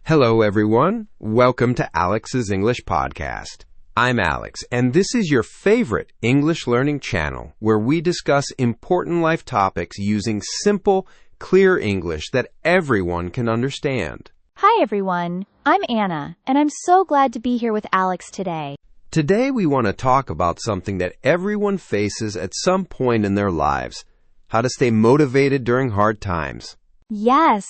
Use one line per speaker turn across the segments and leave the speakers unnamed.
Hello, everyone. Welcome to Alex's English Podcast. I'm Alex, and this is your favorite English learning channel where we discuss important life topics using simple, clear English that everyone can understand.
Hi, everyone. I'm Anna, and I'm so glad to be here with Alex today.
Today, we want to talk about something that everyone faces at some point in their lives: how to stay motivated during hard times.
Yes.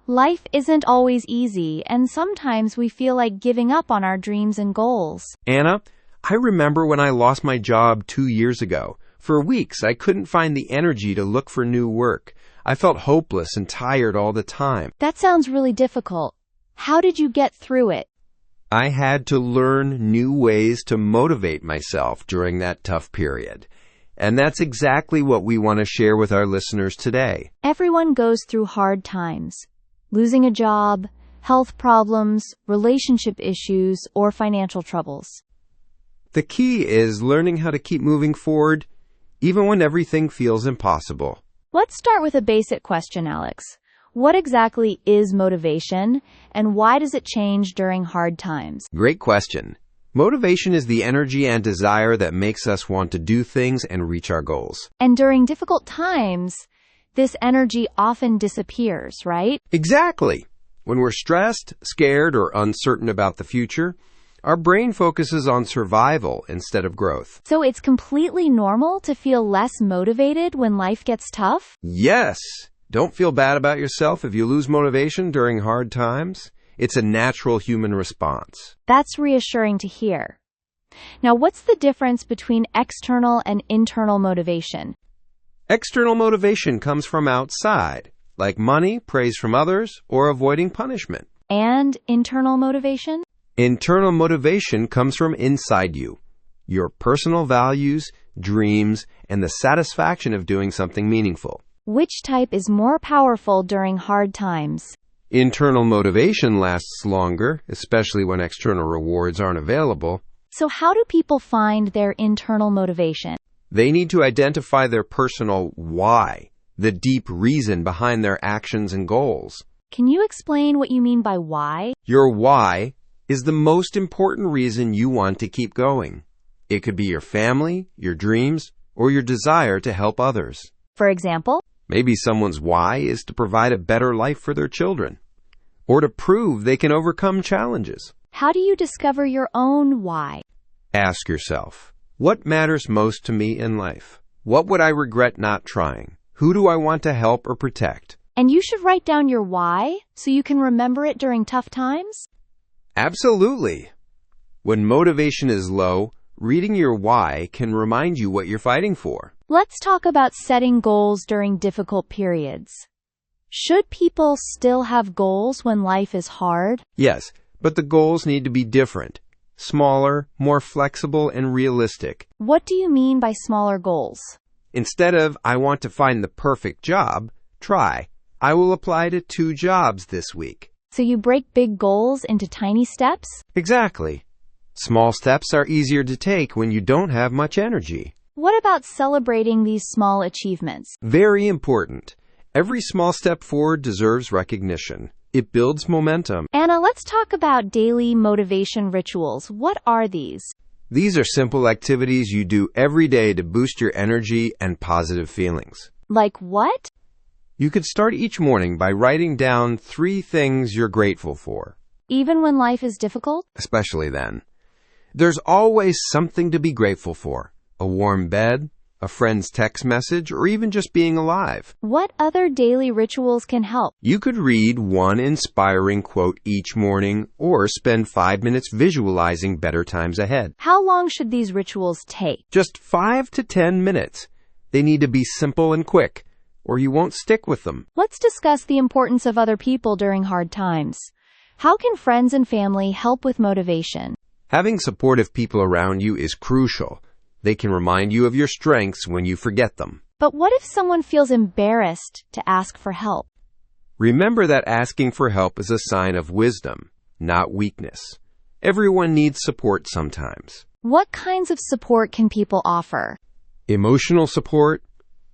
Life isn't always easy, and sometimes we feel like giving up on our dreams and goals.
Anna, I remember when I lost my job 2 years ago. For weeks, I couldn't find the energy to look for new work. I felt hopeless and tired all the time.
That sounds really difficult. How did you get through it?
I had to learn new ways to motivate myself during that tough period. And that's exactly what we want to share with our listeners today.
Everyone goes through hard times. Losing a job, health problems, relationship issues, or financial troubles.
The key is learning how to keep moving forward, even when everything feels impossible.
Let's start with a basic question, Alex. What exactly is motivation, and why does it change during hard times?
Great question. Motivation is the energy and desire that makes us want to do things and reach our goals.
And during difficult times, this energy often disappears, right?
Exactly. When we're stressed, scared, or uncertain about the future, our brain focuses on survival instead of growth.
So it's completely normal to feel less motivated when life gets tough?
Yes. Don't feel bad about yourself if you lose motivation during hard times. It's a natural human response.
That's reassuring to hear. Now, what's the difference between external and internal motivation?
External motivation comes from outside, like money, praise from others, or avoiding punishment.
And internal motivation?
Internal motivation comes from inside you, your personal values, dreams, and the satisfaction of doing something meaningful.
Which type is more powerful during hard times?
Internal motivation lasts longer, especially when external rewards aren't available.
So how do people find their internal motivation?
They need to identify their personal why, the deep reason behind their actions and goals.
Can you explain what you mean by why?
Your why is the most important reason you want to keep going. It could be your family, your dreams, or your desire to help others.
For example?
Maybe someone's why is to provide a better life for their children, or to prove they can overcome challenges.
How do you discover your own why?
Ask yourself, what matters most to me in life? What would I regret not trying? Who do I want to help or protect?
And you should write down your why so you can remember it during tough times?
Absolutely. When motivation is low, reading your why can remind you what you're fighting for.
Let's talk about setting goals during difficult periods. Should people still have goals when life is hard?
Yes, but the goals need to be different. Smaller, more flexible, and realistic.
What do you mean by smaller goals?
Instead of, I want to find the perfect job, try, I will apply to 2 jobs this week.
So you break big goals into tiny steps?
Exactly. Small steps are easier to take when you don't have much energy.
What about celebrating these small achievements?
Very important. Every small step forward deserves recognition. It builds momentum.
Anna, let's talk about daily motivation rituals. What are these?
These are simple activities you do every day to boost your energy and positive feelings.
Like what?
You could start each morning by writing down 3 things you're grateful for.
Even when life is difficult?
Especially then. There's always something to be grateful for. A warm bed, a friend's text message, or even just being alive.
What other daily rituals can help?
You could read one inspiring quote each morning or spend 5 minutes visualizing better times ahead.
How long should these rituals take?
Just 5 to 10 minutes. They need to be simple and quick, or you won't stick with them.
Let's discuss the importance of other people during hard times. How can friends and family help with motivation?
Having supportive people around you is crucial. They can remind you of your strengths when you forget them.
But what if someone feels embarrassed to ask for help?
Remember that asking for help is a sign of wisdom, not weakness. Everyone needs support sometimes.
What kinds of support can people offer?
Emotional support,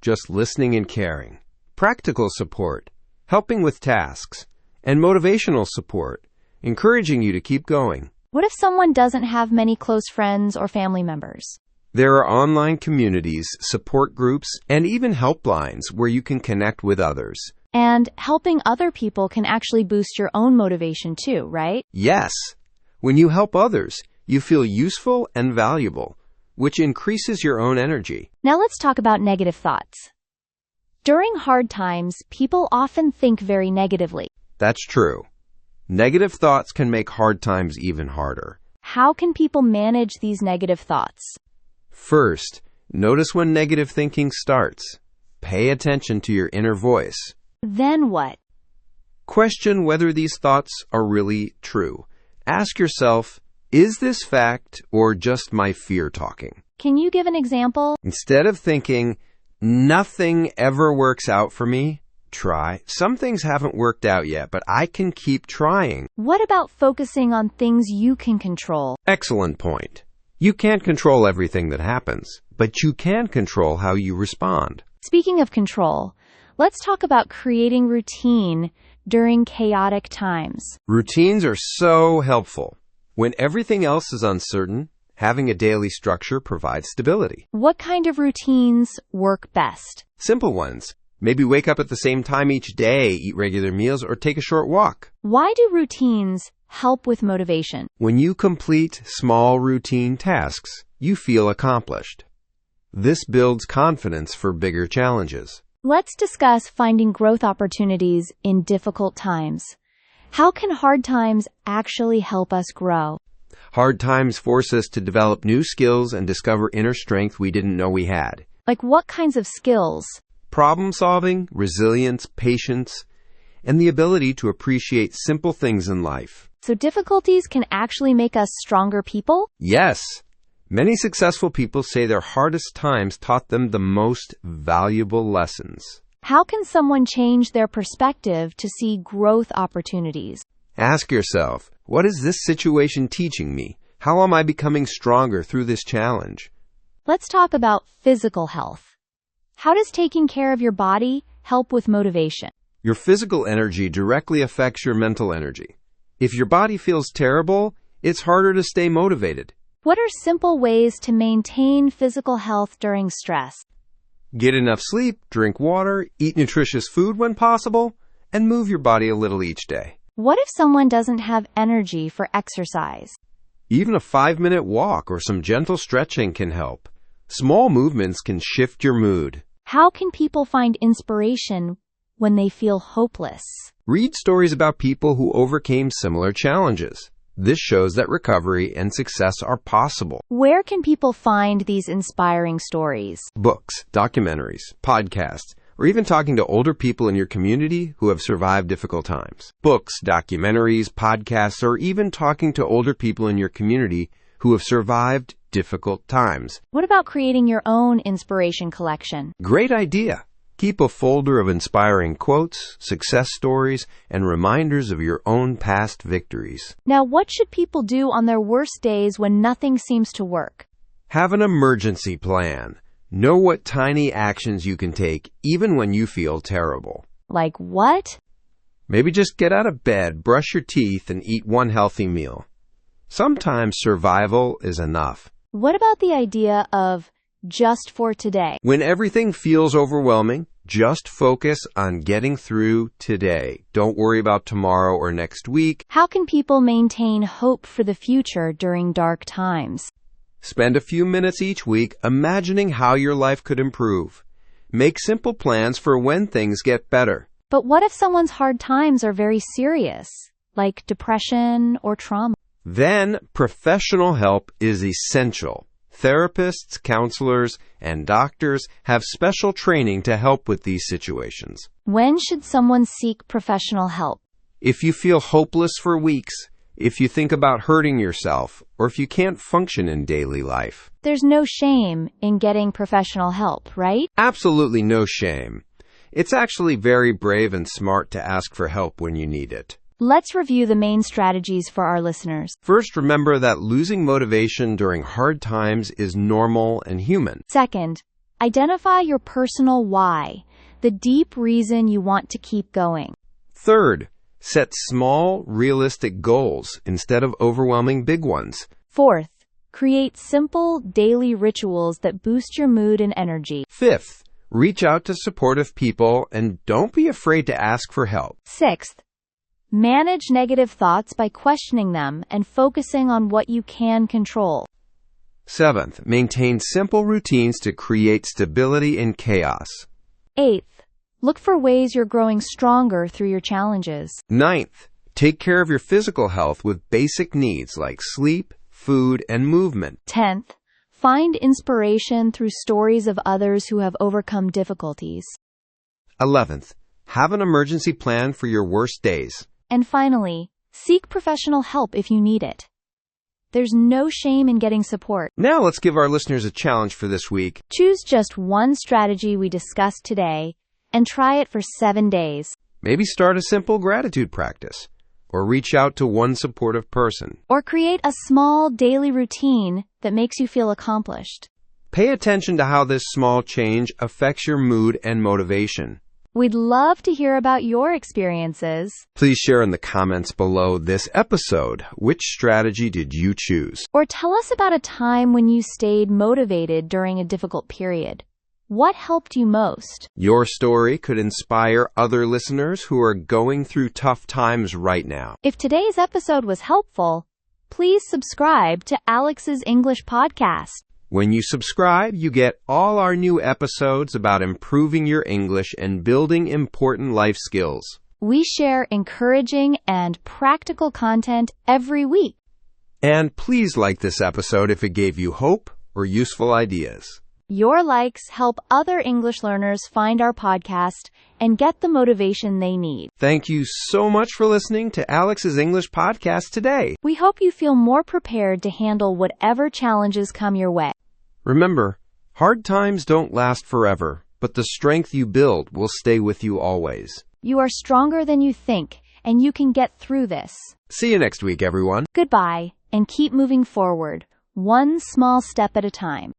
just listening and caring. Practical support, helping with tasks. and motivational support, encouraging you to keep going.
What if someone doesn't have many close friends or family members?
There are online communities, support groups, and even helplines where you can connect with others.
And helping other people can actually boost your own motivation too, right?
Yes, when you help others, you feel useful and valuable, which increases your own energy.
Now let's talk about negative thoughts. During hard times, people often think very negatively.
That's true. Negative thoughts can make hard times even harder.
How can people manage these negative thoughts?
First, notice when negative thinking starts. Pay attention to your inner voice.
Then what?
Question whether these thoughts are really true. Ask yourself, is this fact or just my fear talking?
Can you give an example?
Instead of thinking, nothing ever works out for me, try, some things haven't worked out yet, but I can keep trying.
What about focusing on things you can control?
Excellent point. You can't control everything that happens, but you can control how you respond.
Speaking of control, let's talk about creating routine during chaotic times.
Routines are so helpful. When everything else is uncertain, having a daily structure provides stability.
What kind of routines work best?
Simple ones. Maybe wake up at the same time each day, eat regular meals, or take a short walk.
Why do routines help with motivation?
When you complete small routine tasks, you feel accomplished. This builds confidence for bigger challenges.
Let's discuss finding growth opportunities in difficult times. How can hard times actually help us grow?
Hard times force us to develop new skills and discover inner strength we didn't know we had.
Like what kinds of skills?
Problem solving, resilience, patience, and the ability to appreciate simple things in life.
So difficulties can actually make us stronger people?
Yes. Many successful people say their hardest times taught them the most valuable lessons.
How can someone change their perspective to see growth opportunities?
Ask yourself, what is this situation teaching me? How am I becoming stronger through this challenge?
Let's talk about physical health. How does taking care of your body help with motivation?
Your physical energy directly affects your mental energy. If your body feels terrible, it's harder to stay motivated.
What are simple ways to maintain physical health during stress?
Get enough sleep, drink water, eat nutritious food when possible, and move your body a little each day.
What if someone doesn't have energy for exercise?
Even a 5-minute walk or some gentle stretching can help. Small movements can shift your mood.
How can people find inspiration when they feel hopeless?
Read stories about people who overcame similar challenges. This shows that recovery and success are possible.
Where can people find these inspiring stories?
Books, documentaries, podcasts, or even talking to older people in your community who have survived difficult times. Books, documentaries, podcasts, or even talking to older people in your community who have survived difficult times.
What about creating your own inspiration collection?
Great idea. Keep a folder of inspiring quotes, success stories, and reminders of your own past victories.
Now, what should people do on their worst days when nothing seems to work?
Have an emergency plan. Know what tiny actions you can take even when you feel terrible.
Like what?
Maybe just get out of bed, brush your teeth, and eat one healthy meal. Sometimes survival is enough.
What about the idea of just for today?
When everything feels overwhelming, just focus on getting through today. Don't worry about tomorrow or next week.
How can people maintain hope for the future during dark times?
Spend a few minutes each week imagining how your life could improve. Make simple plans for when things get better.
But what if someone's hard times are very serious, like depression or trauma?
Then professional help is essential. Therapists, counselors, and doctors have special training to help with these situations.
When should someone seek professional help?
If you feel hopeless for weeks, if you think about hurting yourself, or if you can't function in daily life.
There's no shame in getting professional help, right?
Absolutely no shame. It's actually very brave and smart to ask for help when you need it.
Let's review the main strategies for our listeners.
First, remember that losing motivation during hard times is normal and human.
Second, identify your personal why, the deep reason you want to keep going.
Third, Set small, realistic goals instead of overwhelming big ones.
4th, create simple, daily rituals that boost your mood and energy.
5th, reach out to supportive people and don't be afraid to ask for help.
6th, manage negative thoughts by questioning them and focusing on what you can control.
7th, maintain simple routines to create stability in chaos.
8th, look for ways you're growing stronger through your challenges.
9th, take care of your physical health with basic needs like sleep, food, and movement.
10th, find inspiration through stories of others who have overcome difficulties.
11th, have an emergency plan for your worst days.
And finally, seek professional help if you need it. There's no shame in getting support.
Now let's give our listeners a challenge for this week.
Choose just one strategy we discussed today and try it for 7 days.
Maybe start a simple gratitude practice, or reach out to one supportive person.
Or create a small daily routine that makes you feel accomplished.
Pay attention to how this small change affects your mood and motivation.
We'd love to hear about your experiences.
Please share in the comments below this episode. Which strategy did you choose?
Or tell us about a time when you stayed motivated during a difficult period. What helped you most?
Your story could inspire other listeners who are going through tough times right now.
If today's episode was helpful, please subscribe to Alex's English Podcast.
When you subscribe, you get all our new episodes about improving your English and building important life skills.
We share encouraging and practical content every week.
And please like this episode if it gave you hope or useful ideas.
Your likes help other English learners find our podcast and get the motivation they need.
Thank you so much for listening to Alex's English Podcast today.
We hope you feel more prepared to handle whatever challenges come your way.
Remember, hard times don't last forever, but the strength you build will stay with you always.
You are stronger than you think, and you can get through this.
See you next week, everyone.
Goodbye, and keep moving forward, one small step at a time.